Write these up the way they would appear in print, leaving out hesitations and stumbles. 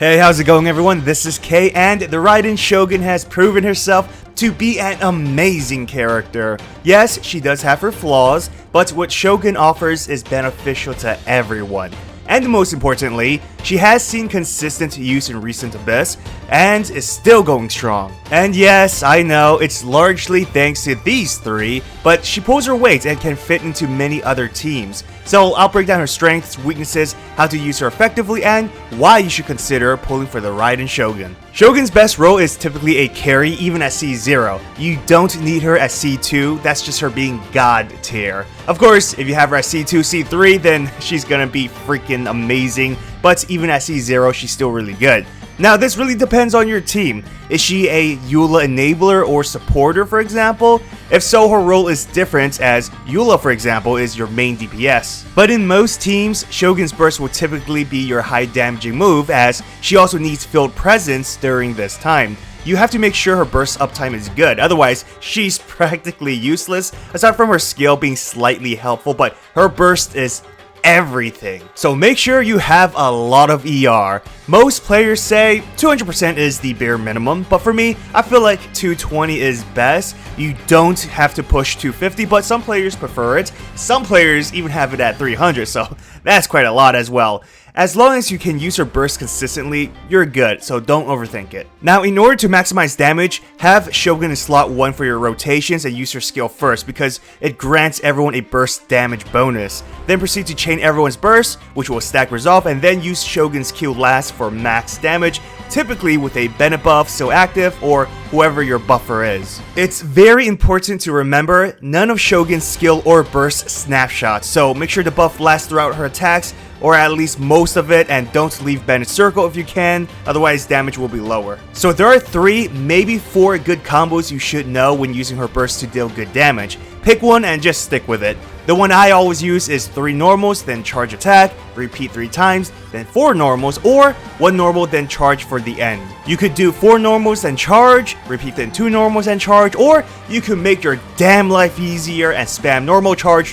Hey, how's it going everyone? This is Kay, and the Raiden Shogun has proven herself to be an amazing character. Yes, she does have her flaws, but what Shogun offers is beneficial to everyone. And most importantly, she has seen consistent use in recent Abyss, and is still going strong. And yes, I know, it's largely thanks to these three, but she pulls her weight and can fit into many other teams. So I'll break down her strengths, weaknesses, how to use her effectively, and why you should consider pulling for the Raiden Shogun. Shogun's best role is typically a carry, even at C0. You don't need her at C2, that's just her being god tier. Of course, if you have her at C2, C3, then she's gonna be freaking amazing, but even at C0, she's still really good. Now, this really depends on your team. Is she a Eula enabler or supporter, for example? If so, her role is different, as Eula, for example, is your main DPS. But in most teams, Shogun's burst will typically be your high damaging move, as she also needs field presence during this time. You have to make sure her burst uptime is good, otherwise she's practically useless, aside from her skill being slightly helpful, but her burst is everything. So make sure you have a lot of ER. Most players say 200% is the bare minimum, but for me, I feel like 220 is best. You don't have to push 250, but some players prefer it. Some players even have it at 300, so that's quite a lot as well. As long as you can use her burst consistently, you're good, so don't overthink it. Now, in order to maximize damage, have Shogun in slot 1 for your rotations and use her skill first, because it grants everyone a burst damage bonus. Then proceed to chain everyone's burst, which will stack resolve, and then use Shogun's Q last for max damage, typically with a Bennett buff still active, or whoever your buffer is. It's very important to remember, none of Shogun's skill or burst snapshots, so make sure the buff lasts throughout her attacks, or at least most of it, and don't leave Bennett's circle if you can, otherwise damage will be lower. So there are 3, maybe 4 good combos you should know when using her burst to deal good damage. Pick one and just stick with it. The one I always use is 3 normals, then charge attack, repeat 3 times, then 4 normals, or 1 normal, then charge for the end. You could do 4 normals, then charge, repeat then 2 normals, and charge, or you could make your damn life easier and spam normal charge,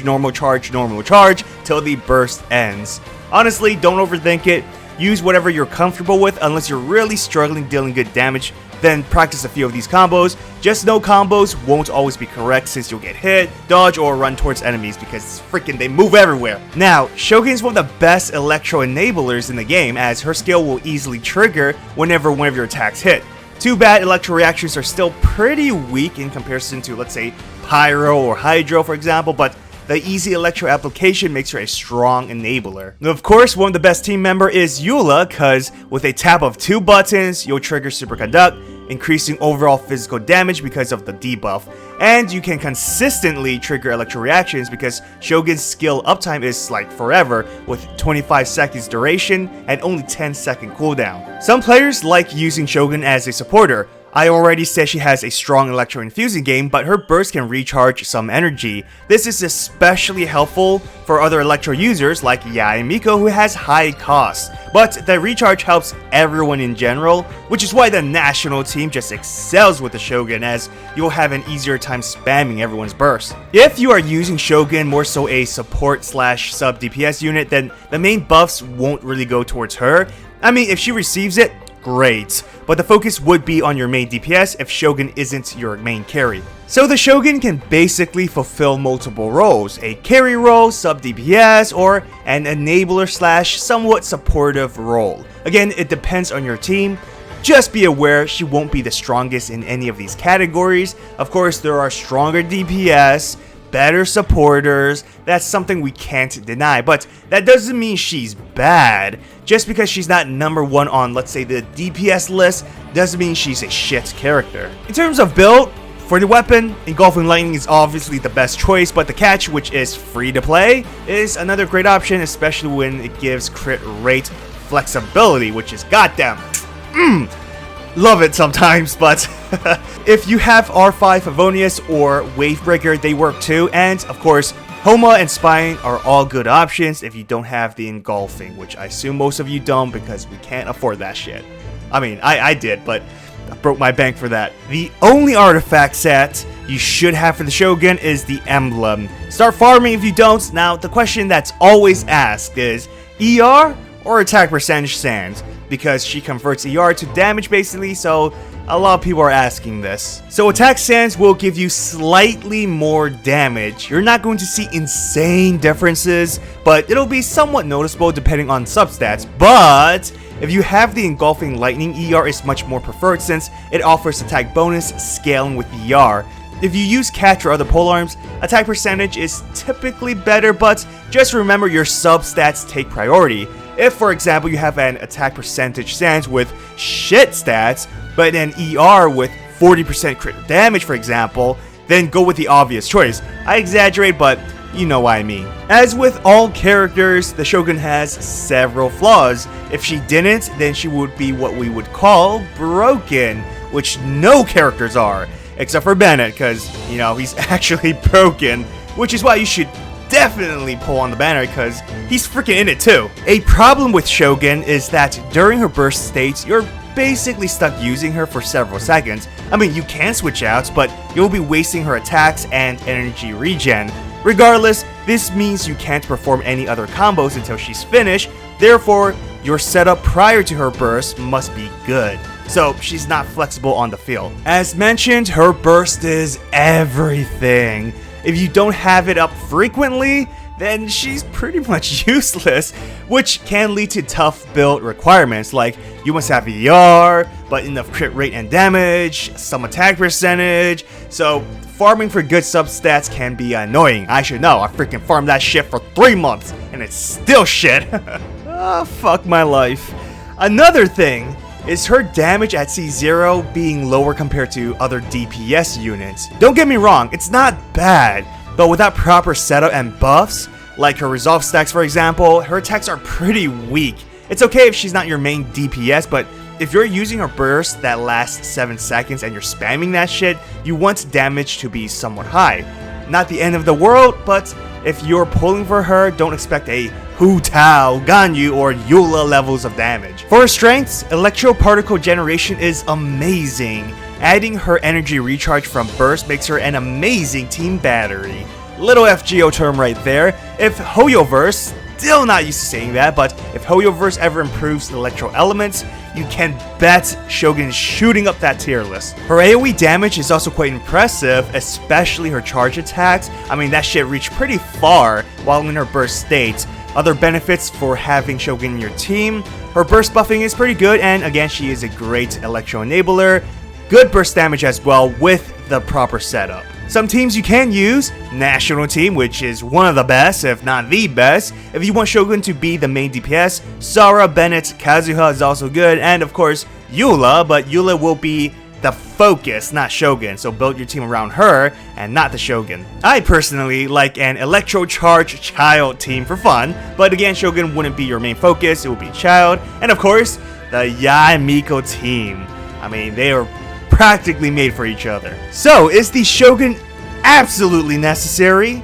till the burst ends. Honestly, don't overthink it. Use whatever you're comfortable with unless you're really struggling dealing good damage. Then practice a few of these combos. Just know combos won't always be correct since you'll get hit, dodge, or run towards enemies because freaking they move everywhere. Now, Shogun is one of the best electro enablers in the game, as her skill will easily trigger whenever one of your attacks hit. Too bad electro reactions are still pretty weak in comparison to, let's say, Pyro or Hydro, for example, but the easy electro application makes her a strong enabler. Of course, one of the best team member is Eula, cause with a tap of 2 buttons, you'll trigger Superconduct, increasing overall physical damage because of the debuff. And you can consistently trigger electro reactions because Shogun's skill uptime is like forever, with 25 seconds duration and only 10-second cooldown. Some players like using Shogun as a supporter. I already said she has a strong electro infusing game, but her burst can recharge some energy. This is especially helpful for other electro users like Yae Miko, who has high costs. But the recharge helps everyone in general, which is why the national team just excels with the Shogun, as you'll have an easier time spamming everyone's burst. If you are using Shogun more so a support slash sub DPS unit, then the main buffs won't really go towards her. I mean, if she receives it, great, but the focus would be on your main DPS if Shogun isn't your main carry. So the Shogun can basically fulfill multiple roles, a carry role, sub DPS, or an enabler slash somewhat supportive role. Again, it depends on your team. Just be aware she won't be the strongest in any of these categories. Of course, there are stronger DPS, better supporters, that's something we can't deny, but that doesn't mean she's bad. Just because she's not number 1 on, let's say, the DPS list, doesn't mean she's a shit character. In terms of build, for the weapon, Engulfing Lightning is obviously the best choice, but the catch, which is free to play, is another great option, especially when it gives crit rate flexibility, which is goddamn love it sometimes, but if you have R5 Favonius or Wavebreaker, they work too, and of course, Homa and Spine are all good options if you don't have the Engulfing, which I assume most of you don't because we can't afford that shit. I mean, I did, but I broke my bank for that. The only artifact set you should have for the Shogun is the Emblem. Start farming if you don't. Now, the question that's always asked is ER or attack percentage Sands? because she converts ER to damage basically, so a lot of people are asking this. So attack Sands will give you slightly more damage. You're not going to see insane differences, but it'll be somewhat noticeable depending on substats. But if you have the engulfing lightning, ER is much more preferred since it offers attack bonus scaling with ER. If you use catch or other polearms, attack percentage is typically better, but just remember your substats take priority. If, for example, you have an attack percentage Sands with shit stats, but an ER with 40% crit damage, for example, then go with the obvious choice. I exaggerate, but you know what I mean. As with all characters, the Shogun has several flaws. If she didn't, then she would be what we would call broken, which no characters are. Except for Bennett, because, you know, he's actually broken, which is why you should definitely pull on the banner, because he's freaking in it too. A problem with Shogun is that during her burst states, you're basically stuck using her for several seconds. I mean, you can switch out, but you'll be wasting her attacks and energy regen. Regardless, this means you can't perform any other combos until she's finished, therefore, your setup prior to her burst must be good. So she's not flexible on the field. As mentioned, her burst is everything. If you don't have it up frequently, then she's pretty much useless, which can lead to tough build requirements like you must have ER, but enough crit rate and damage, some attack percentage, so farming for good substats can be annoying. I should know, I freaking farmed that shit for 3 months and it's still shit. Oh, fuck my life. Another thing is her damage at C0 being lower compared to other DPS units. Don't get me wrong, it's not bad, but without proper setup and buffs, like her resolve stacks for example, her attacks are pretty weak. It's okay if she's not your main DPS, but if you're using her burst that lasts 7 seconds and you're spamming that shit, you want damage to be somewhat high. Not the end of the world, but if you're pulling for her, don't expect a Hu Tao, Ganyu, or Eula levels of damage. For her strengths, Electro Particle Generation is amazing. Adding her energy recharge from burst makes her an amazing team battery. Little FGO term right there. If Hoyoverse, still not used to saying that, but if Hoyoverse ever improves electro elements, you can bet Shogun shooting up that tier list. Her AoE damage is also quite impressive, especially her charge attacks. I mean, that shit reached pretty far while in her burst state. Other benefits for having Shogun in your team, her burst buffing is pretty good, and again, she is a great electro enabler. Good burst damage as well with the proper setup. Some teams you can use, National Team, which is one of the best, if not the best. If you want Shogun to be the main DPS, Sara, Bennett, Kazuha is also good, and of course, Eula, but Eula will be the focus, not Shogun, so build your team around her and not the Shogun. I personally like an Electro Charge Child team for fun, but again, Shogun wouldn't be your main focus, it would be Child, and of course, the Yae Miko team. I mean, they are practically made for each other. So, is the Shogun absolutely necessary?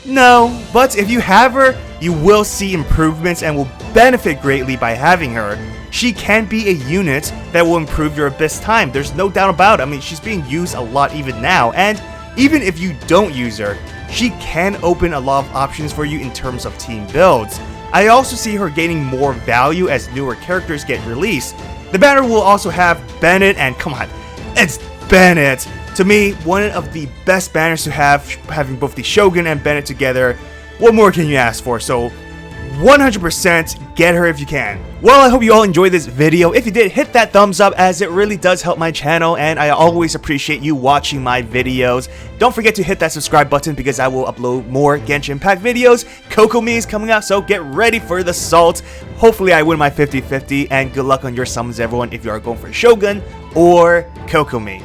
No, but if you have her, you will see improvements and will benefit greatly by having her. She can be a unit that will improve your Abyss time, there's no doubt about it. I mean, she's being used a lot even now, and even if you don't use her, she can open a lot of options for you in terms of team builds. I also see her gaining more value as newer characters get released. The banner will also have Bennett, and come on, it's Bennett. To me, one of the best banners to have, having both the Shogun and Bennett together. What more can you ask for? So 100% get her if you can. Well, I hope you all enjoyed this video. If you did, hit that thumbs up as it really does help my channel, and I always appreciate you watching my videos. Don't forget to hit that subscribe button because I will upload more Genshin Impact videos. Kokomi is coming out, so get ready for the salt. Hopefully I win my 50-50, and good luck on your summons everyone if you are going for Shogun or Kokomi.